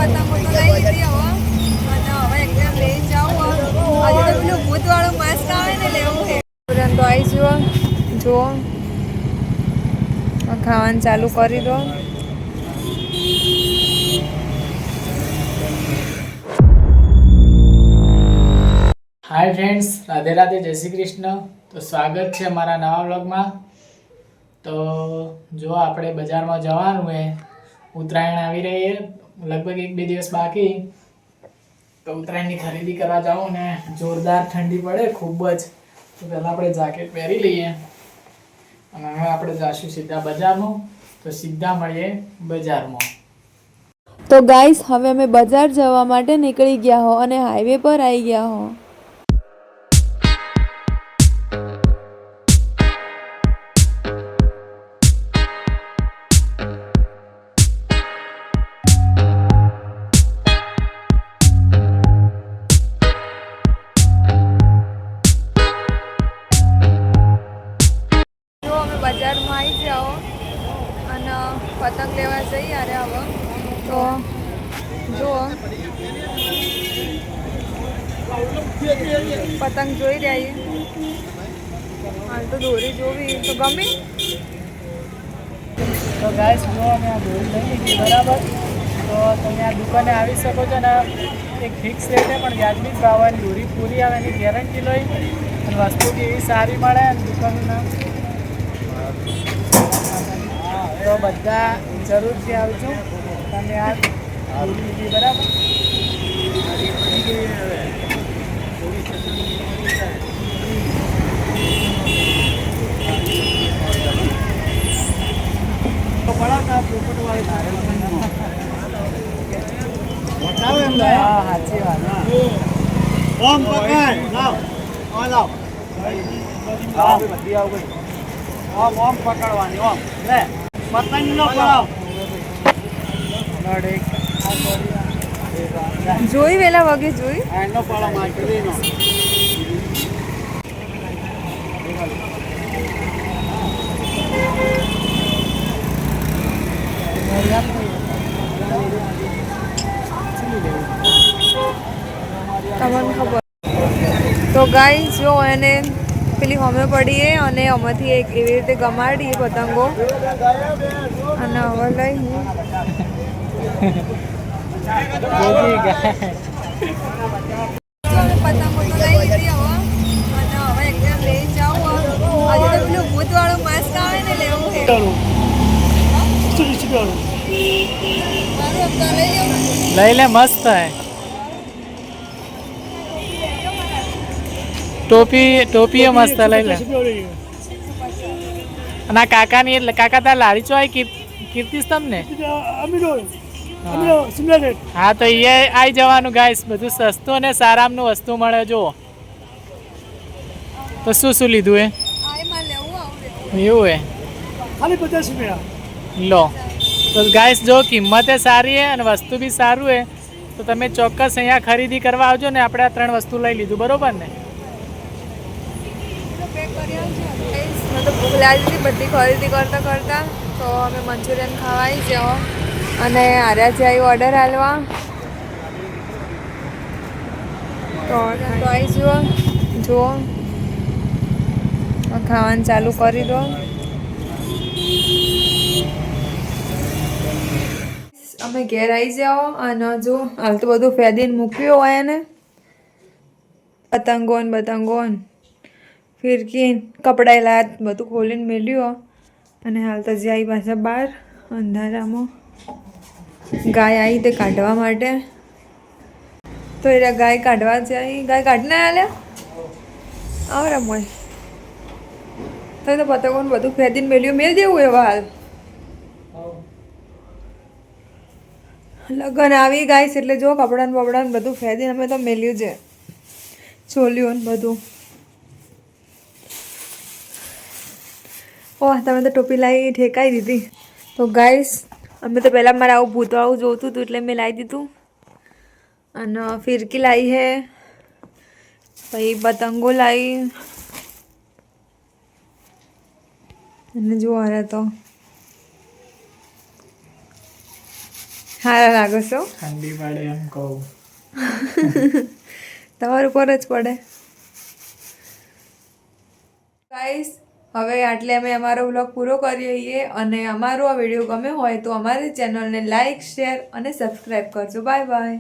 પતંગો તો લઈ લીધી હવે અને હવે એકદમ લઈને જાઉં. આજે તો પેલું ભૂતવાળું માસ્ક આવે ને લેવું છે. તુરંત આવી જુઓ ખાવાનું ચાલુ કરી દો. હાય ફ્રેન્ડ્સ, રાધે રાધે, જય શ્રી કૃષ્ણ. તો સ્વાગત છે મારા નવા વ્લોગમાં. તો જો આપણે બજારમાં જવાનું છે, ઉત્તરાયણ આવી રહી છે, લગભગ 1-2 દિવસ બાકી. તો ઉત્તરાયણની ખરીદી કરવા જાઉં ને જોરદાર ઠંડી પડે ખૂબ જ. તો પહેલાં આપણે જાકેટ પહેરી લઈએ અને હવે આપણે જઈશું સીધા બજારમાં. તો સીધા મળીએ બજારમાં. તો ગાઈસ, હવે અમે બજાર જવા માટે નીકળી ગયા હો અને હાઈવે પર આવી ગયા હો. બજારમાં આવી જાઓ અને પતંગ લેવા જઈએ. અરે હવે તો જુઓ પતંગ જોઈ રહ્યા. હાલ તો દોરી જોવી તો ગમે. તો ગાઈસ, જો અમે આ દોરી લઈ લીધી બરાબર. તો તમે આ દુકાને આવી શકો છો ને એક ફિક્સ રેટે પણ વ્યાજબી ભાવની દોરી પૂરી આવે એની ગેરંટી લઈ અને વસ્તુ એવી સારી મળે અને દુકાનનું નામ. તો બધા જરૂરથી આવજો. તમે આ દોરી લીધી બરાબર. સાચી વાત. ઓમ પકડ લાવ લાવ ઓમ પકડવાની ઓમ લે પતંગ નો પડાવ જોઈ વેલા વગે જોઈ એનો પાડો માર્કેટ નો તમને ખબર. તો ગાઈસ, જો એને પેલી હોમે પડીએ અને આમાંથી એક એવી રીતે ગમાડીએ પતંગો અને હવે લઈ પતંગો તો લઈ લીધી હવે અને હવે એકદમ લઈ જાઉં. આજે તો પેલું ભૂતવાળું માસ્ક આવે ને લેવું છે. લઈ લે, મસ્ત હે. ટોપી મસ્ત લઈ લે. અને આ કાકાની એટલે કાકા તાર લારી ચો આવી કીર્તિસ્તંભ ને. હા, તો એ આવી જવાનું ગાઈસ. બધું સસ્તું અને સારામનું વસ્તુ મળે. જુઓ તો શું લીધું એ એવું હે ખાલી 50 રૂપિયા લો. તો ગાઈસ, જો કિંમતે સારી હે અને વસ્તુ બી સારું હે તો તમે ચોક્કસ અહીંયા ખરીદી કરવા આવજો ને. આપણે આ 3 વસ્તુ લઈ લીધું બરોબર ને. તો ભૂખ લાગી હતી બધી ખરીદી કરતા તો અમે મંચુરિયન ખાવાઈ જાઓ અને આર્યા જાય ઓર્ડર હાલવા. તો આવી જુઓ ખાવાનું ચાલુ કરી દો. અમે ઘેર આવી જાઓ અને જો હાલ તો બધું ફેદીને મૂક્યું હોય ને પતંગો ફિરકી કપડાં લાત બધું ખોલીને મેલ્યું. અને હાલ તો જે આવી પાછા બહાર અંધારામાં ગાય આવી તે કાઢવા માટે. તો એ ગાય કાઢવા જાય. ગાય કાઢને આલ્યા આવરા મોય તો પતંગોને બધું ફેદીને મેલ્યું. મેળ દેવું એવા હાલ લગન આવી ગાઈસ એટલે જો કપડાં બધું ફેદીને અમે તો મેલ્યું છે. ચોલ્યું ને બધું. ઓહ, તમે તો ટોપી લાવી ઠેકાઈ દીધી. તો ગાઈસ, અમે તો પહેલાં મારે આવું ભૂતવાળું જોતું હતું એટલે મેં લાવી દીધું. અને ફિરકી લાવી છે, પછી પતંગો લાવી અને જો આ તો હારા લાગો છો ઠંડી પડે એમ કહું. તમારું પર જ પડે. ગાઈસ હવે આટલે અમે અમારો વ્લોગ પૂરો કરીએ છીએ અને અમારો આ વિડીયો ગમે હોય તો અમારી ચેનલને લાઈક શેર અને સબસ્ક્રાઈબ કરજો. Bye bye.